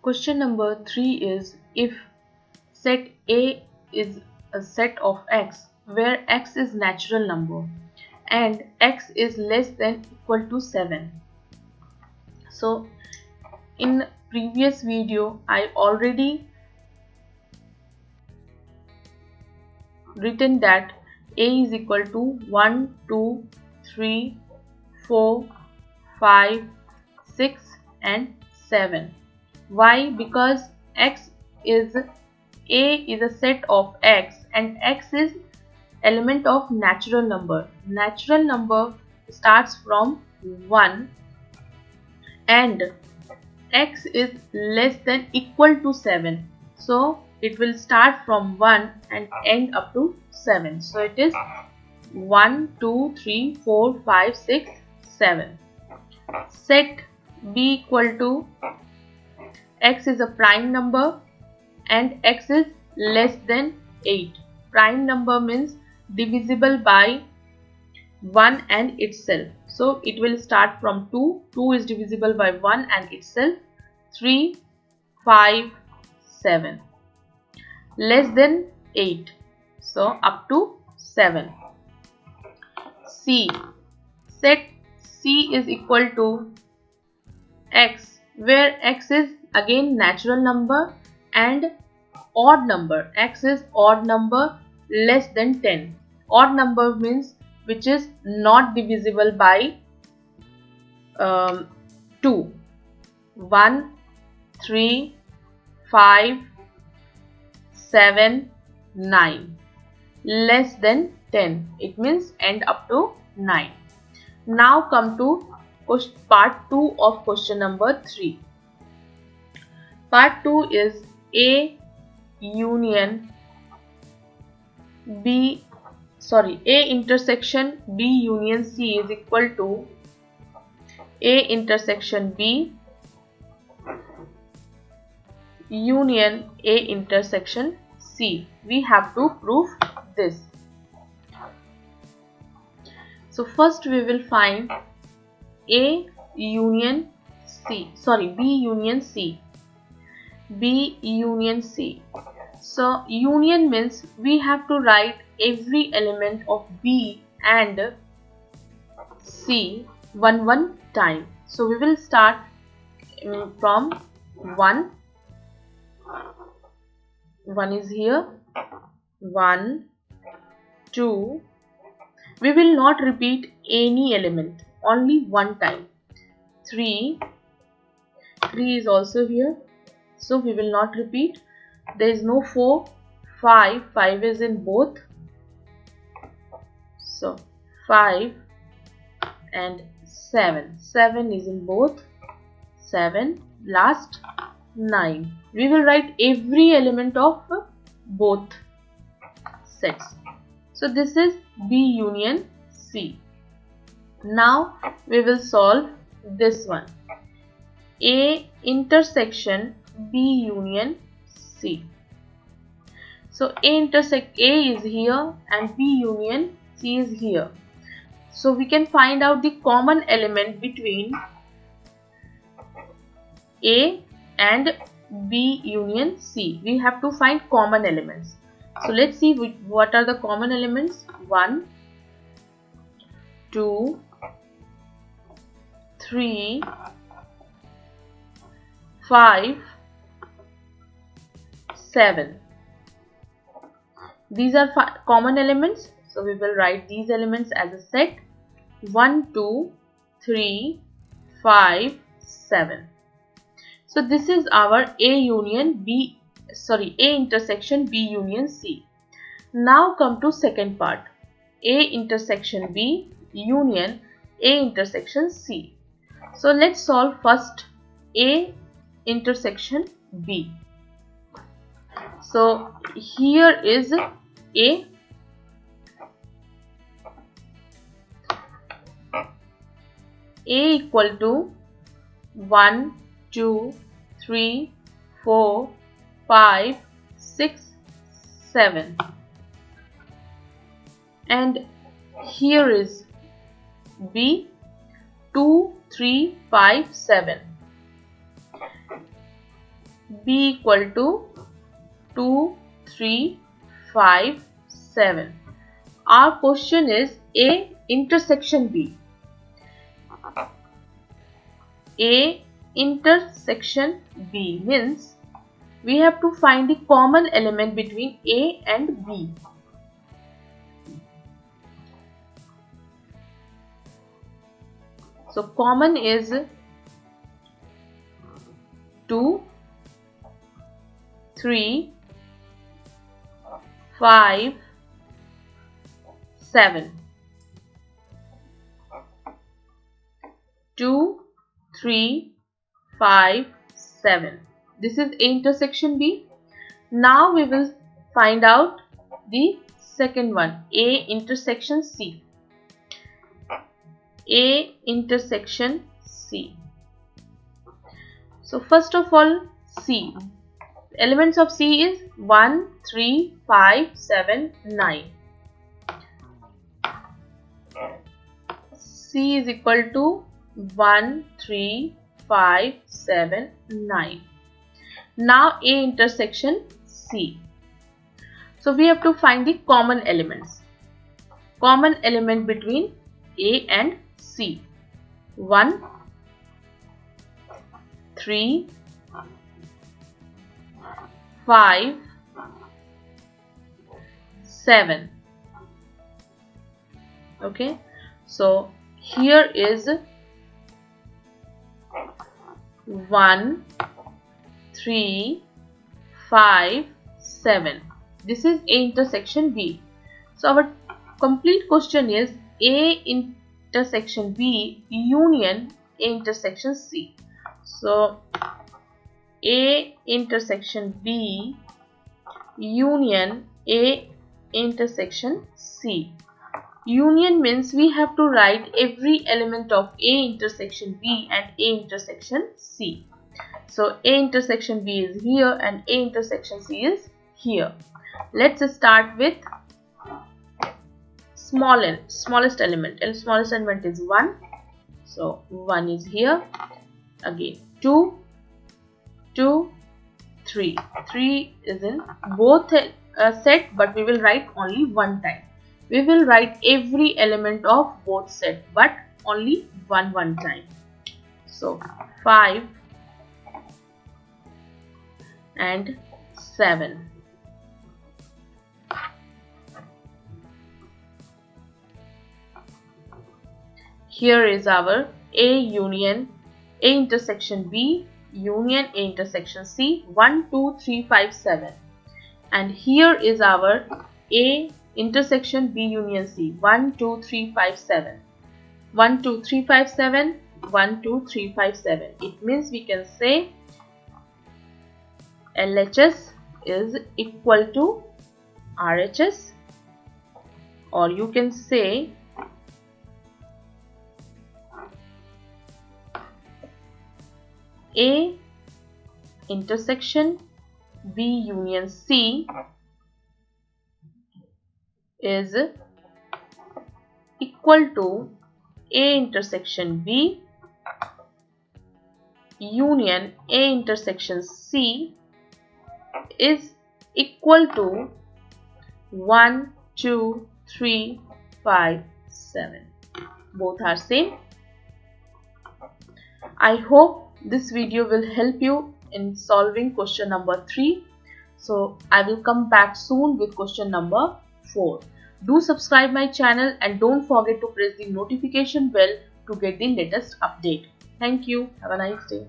Question number 3 is, if set A is a set of x where x is natural number and x is less than equal to 7. So in previous video I already written that A is equal to 1, 2, 3, 4, 5, 6 and 7. Why? Because x is A is a set of x and x is element of natural number. Natural number starts from 1 and x is less than equal to 7. So it will start from 1 and end up to 7. So it is 1, 2, 3, 4, 5, 6, 7. Set B equal to x is a prime number and x is less than 8. Prime number means divisible by 1 and itself. So it will start from 2. 2 is divisible by 1 and itself. 3, 5, 7. Less than 8. So up to 7. C. Set C is equal to x where x is again natural number and odd number. X is odd number less than 10. Odd number means which is not divisible by 2. 1, 3, 5, 7, 9. Less than 10. It means end up to 9. Now come to part 2 of question number 3. Part 2 is A union B, A intersection B union C is equal to A intersection B union A intersection C. We have to prove this. So first we will find A union C, B union C. B union C. So union means we have to write every element of B and C one time. So we will start from 1. 1 is here. 1, 2. We will not repeat any element, only one time. 3. 3 is also here. So we will not repeat. There is no 4. 5. 5 is in both. So 5 and 7. 7 is in both. 7. Last 9. We will write every element of both sets. So this is B union C. Now we will solve this one. A intersection B union C. So A is here and B union C is here. So we can find out the common element between A and B union C. We have to find common elements. So let's see what are the common elements. 1, 2, 3, 5, 7. These are common elements. So we will write these elements as a set. 1, 2, 3, 5, 7. So this is our A intersection B union C. Now come to second part. A intersection B union A intersection C. So let's solve first A intersection B. So here is A. A equal to 1, 2, 3, 4, 5, 6, 7. And here is B. 2, 3, 5, 7. B equal to 2, 3, 5, 7. Our question is A intersection B. A intersection B means we have to find the common element between A and B. So common is 2, 3, 5, 7. 2, 3, 5, 7. This is A intersection B. Now we will find out the second one, A intersection C. A intersection C. So first of all, C. Elements of C is 1, 3, 5, 7, 9. C is equal to 1, 3, 5, 7, 9. Now A intersection C. So we have to find the common elements. Common element between A and C. 1, 3, 5, 7. Okay. So here is 1, 3, 5, 7. This is A intersection B. So our complete question is A intersection B union A intersection C. So A intersection B union A intersection C. Union means we have to write every element of A intersection B and A intersection C. So A intersection B is here and A intersection C is here. Let's start with smallest element. And smallest element is 1. So 1 is here. Again 2, 2, 3. 3 is in both set, but we will write only one time. We will write every element of both set, but only one time. So 5 and 7. Here is our A union A intersection B union A intersection C. 1, 2, 3, 5, 7. And here is our A intersection B union C. 1, 2, 3, 5, 7. 1, 2, 3, 5, 7. 1, 2, 3, 5, 7. It means we can say LHS is equal to RHS, or you can say A intersection B union C is equal to A intersection B union A intersection C is equal to 1, 2, 3, 5, 7. Both are same. I hope this video will help you in solving question number 3. So I will come back soon with question number 4. Do subscribe my channel and don't forget to press the notification bell to get the latest update. Thank you. Have a nice day.